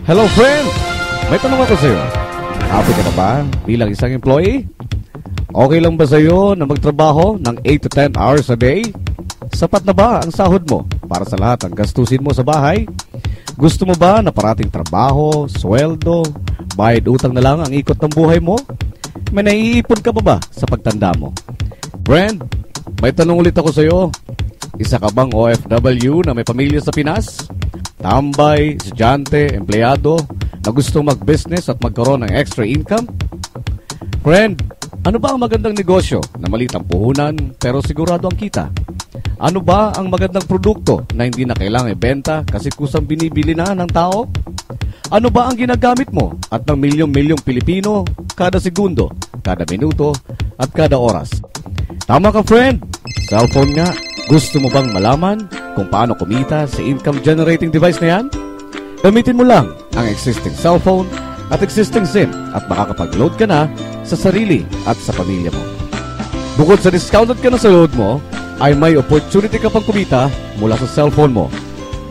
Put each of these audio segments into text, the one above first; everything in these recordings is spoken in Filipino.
Hello friend! May tanong ako sa'yo. Happy ka na ba bilang isang employee? Okay lang ba sa'yo na magtrabaho ng 8 to 10 hours a day? Sapat na ba ang sahod mo para sa lahat ng gastusin mo sa bahay? Gusto mo ba na parating trabaho, sweldo, bayad utang na lang ang ikot ng buhay mo? May naiipon ka pa ba sa pagtanda mo? Friend, may tanong ulit ako sa'yo. Isa ka bang OFW na may pamilya sa Pinas? Tambay, estudyante, empleyado na gustong mag-business at magkaroon ng extra income? Friend, ano ba ang magandang negosyo na maliit ang puhunan pero sigurado ang kita? Ano ba ang magandang produkto na hindi na kailangang ibenta kasi kusang binibili na ng tao? Ano ba ang ginagamit mo at ng milyong-milyong Pilipino kada segundo, kada minuto at kada oras? Tama ka friend, cellphone nga. Gusto mo bang malaman kung paano kumita sa income-generating device na yan? Gamitin mo lang ang existing cellphone at existing SIM at makakapag-load ka na sa sarili at sa pamilya mo. Bukod sa discounted ka na sa load mo, ay may opportunity ka pang kumita mula sa cellphone mo.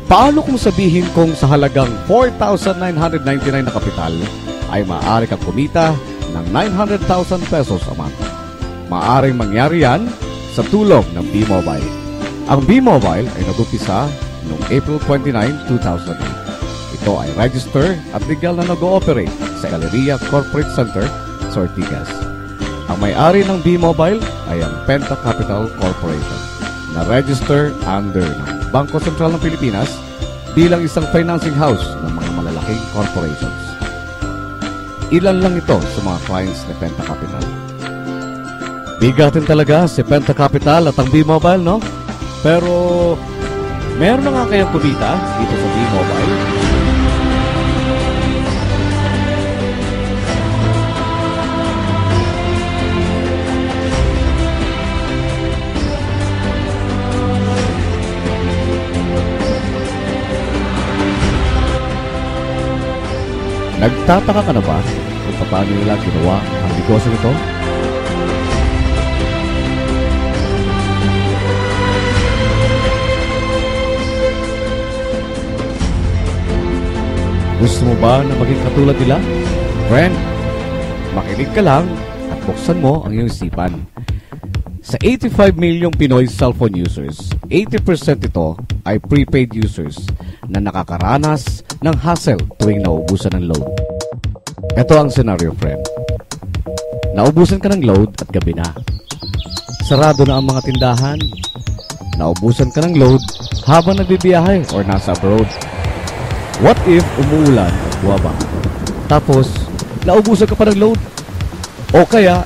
Paano kung sabihin kung sa halagang 4,999 na kapital ay maaari kang kumita ng 900,000 pesos a month? Maaaring mangyari yan sa tulong ng B-Mobile. Ang B-Mobile ay nag-upisa noong April 29, 2008. Ito ay register at legal na nag-ooperate sa Galleria Corporate Center sa Ortigas. Ang may-ari ng B-Mobile ay ang Penta Capital Corporation na register under ng Bangko Sentral ng Pilipinas bilang isang financing house ng mga malalaking corporations. Ilan lang ito sa mga clients ni Penta Capital. Bigatin talaga si Penta Capital at ang B-Mobile, no? Pero, meron na nga kayang kumita dito sa B-Mobile? Nagtataka ka na ba kung paano nila ginawa ang negosyo nito? Gusto mo ba na maging katulad nila? Friend, makinig ka lang at buksan mo ang iyong isipan. Sa 85 milyong Pinoy cellphone users, 80% ito ay prepaid users na nakakaranas ng hassle tuwing naubusan ng load. Ito ang scenario, friend. Naubusan ka ng load at gabi na. Sarado na ang mga tindahan. Naubusan ka ng load habang nagbibiyahe or nasa abroad. What if umuulan at buwaba? Tapos, naubusan ka pa ng load? O kaya,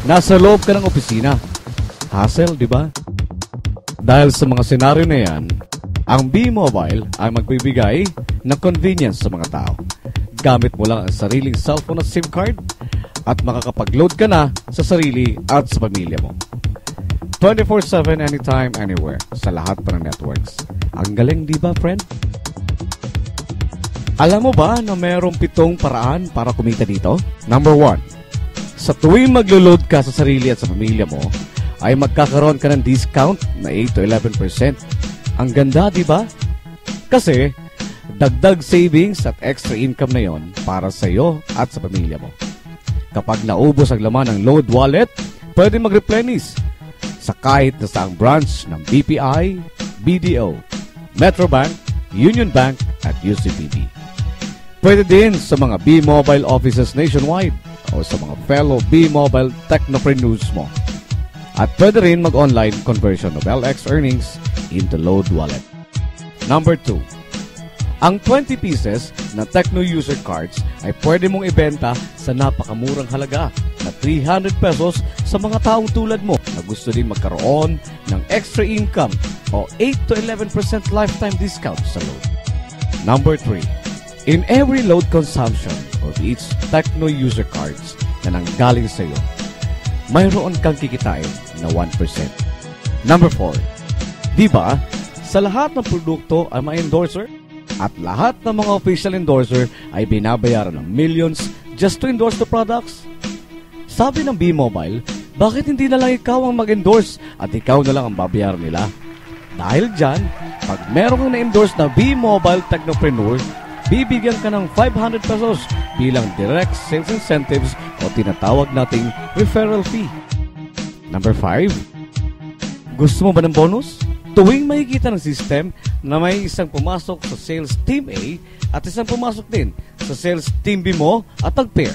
nasa loob ka ng opisina? Hassle, di ba? Dahil sa mga senaryo na yan, ang B-Mobile ay magbibigay ng convenience sa mga tao. Gamit mo lang ang sariling cellphone at SIM card at makakapag-load ka na sa sarili at sa pamilya mo. 24/7 anytime, anywhere, sa lahat pa ng networks. Ang galing, di ba, friend? Alam mo ba na mayroong 7 paraan para kumita dito? Number 1, sa tuwing maglo-load ka sa sarili at sa pamilya mo, ay magkakaroon ka ng discount na 8 to 11%. Ang ganda, di ba? Kasi, dagdag savings at extra income na yon para sa iyo at sa pamilya mo. Kapag naubos ang laman ng load wallet, pwede mag-replenish sa kahit na saang branch ng BPI, BDO, Metrobank, Union Bank at UCPB. Pwede din sa mga B-Mobile offices nationwide o sa mga fellow B-Mobile technopreneurs mo. At pwede rin mag-online conversion of LX earnings into load wallet. Number 2, ang 20 pieces na Tecno user cards ay pwede mong ibenta sa napakamurang halaga na 300 pesos sa mga taong tulad mo na gusto din magkaroon ng extra income o 8 to 11% lifetime discount sa load. Number 3, in every load consumption of each Tecno user cards na nanggaling sa iyo, mayroon kang kikitain na 1%. Number 4, di ba, sa lahat ng produkto ay may endorser? At lahat ng mga official endorser ay binabayaran ng millions just to endorse the products? Sabi ng B-Mobile, bakit hindi na lang ikaw ang mag-endorse at ikaw na lang ang babayaran nila? Dahil dyan, pag meron kang na-endorse na B-Mobile Technopreneur, bibigyan ka ng 500 pesos bilang direct sales incentives o tinatawag nating referral fee. Number 5, gusto mo ba ng bonus? Tuwing makikita ng system na may isang pumasok sa sales team A at isang pumasok din sa sales team B mo at nag-pair,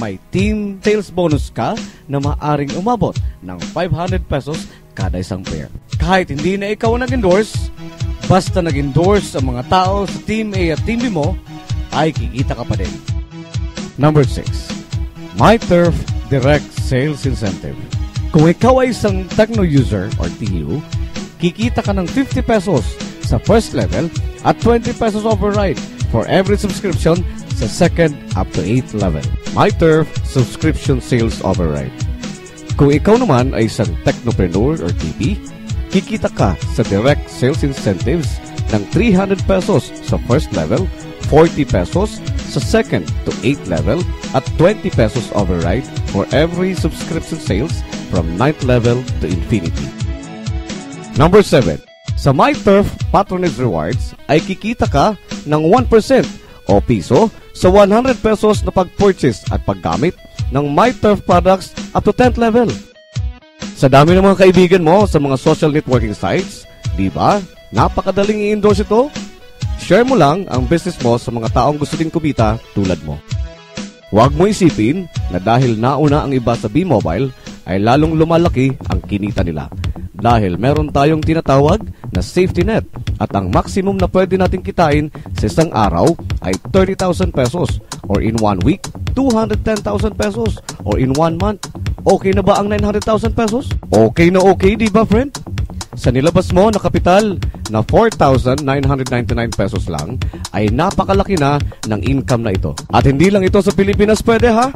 may team sales bonus ka na maaring umabot ng 500 pesos kada isang pair. Kahit hindi na ikaw nag-endorse, basta nag-endorse ang mga tao sa team A at team B mo, ay kikita ka pa din. Number 6, MyTurf Direct Sales Incentive. Kung ikaw ay isang Tecno user or TU, kikita ka ng 50 pesos sa first level at 20 pesos override for every subscription sa second up to 8th level. MyTurf Subscription Sales Override. Kung ikaw naman ay isang Technopreneur or TP, kikita ka sa direct sales incentives ng 300 pesos sa first level, 40 pesos sa second to 8th level, at 20 pesos override for every subscription sales from 9th level to infinity. Number 7. Sa MyTurf Patronage Rewards ay kikita ka ng 1% o piso sa 100 pesos na pag-purchase at paggamit ng MyTurf products up to 10th level. Sa dami ng mga kaibigan mo sa mga social networking sites, di ba? Napakadaling i-endorse ito. Share mo lang ang business mo sa mga taong gusto din kumita tulad mo. Huwag mo isipin na dahil nauna ang iba sa B-Mobile ay lalong lumalaki ang kinita nila. Dahil meron tayong tinatawag na safety net at ang maximum na pwede natin kitain sa isang araw ay 30,000 pesos or in 1 week, 210,000 pesos or in 1 month. Okay na ba ang 900,000 pesos? Okay na okay, di ba friend? Sa nilabas mo na kapital na 4,999 pesos lang ay napakalaki na ng income na ito. At hindi lang ito sa Pilipinas pwede ha?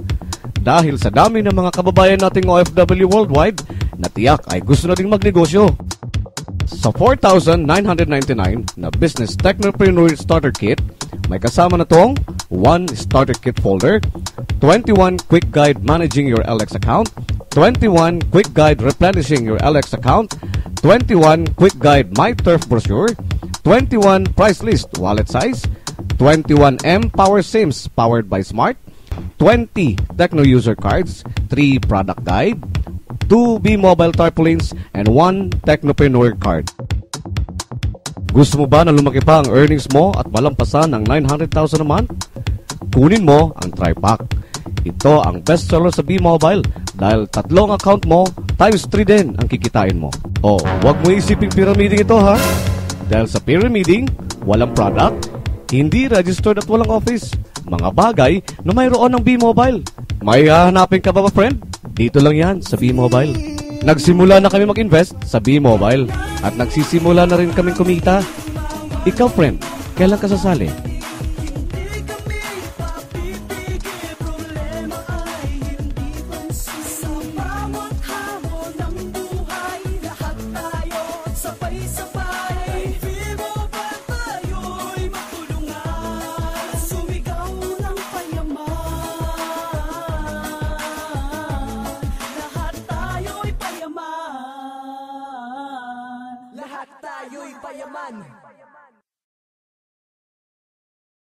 Dahil sa dami ng mga kababayan nating OFW worldwide na tiyak ay gusto na ding magnegosyo. Sa 4,999 na Business Technopreneur Starter Kit, may kasama na tong 1 Starter Kit folder, 21 Quick Guide Managing Your LX Account, 21 Quick Guide Replenishing Your LX Account, 21 Quick Guide MyTurf Brochure, 21 Price List Wallet Size, 21M Power Sims powered by Smart, 20 Tecno User Cards, 3 Product Guide, 2 B-Mobile Tarpaulins, and 1 Technopreneur Card. Gusto mo ba na lumaki pa ang earnings mo at malampasan ng 900,000 a month? Kunin mo ang TriPack. Ito ang bestseller sa B-Mobile dahil tatlong account mo times 3 din ang kikitain mo. O, huwag mo isiping pyramiding ito ha. Dahil sa pyramiding, walang product, hindi registered at walang office. Mga bagay na mayroon ng B-Mobile. May hahanapin ka ba friend? Dito lang yan sa B-Mobile. Nagsimula na kami mag-invest sa B-Mobile at nagsisimula na rin kaming kumita. Ikaw friend, kailan ka sasali? Lahat tayo'y payaman.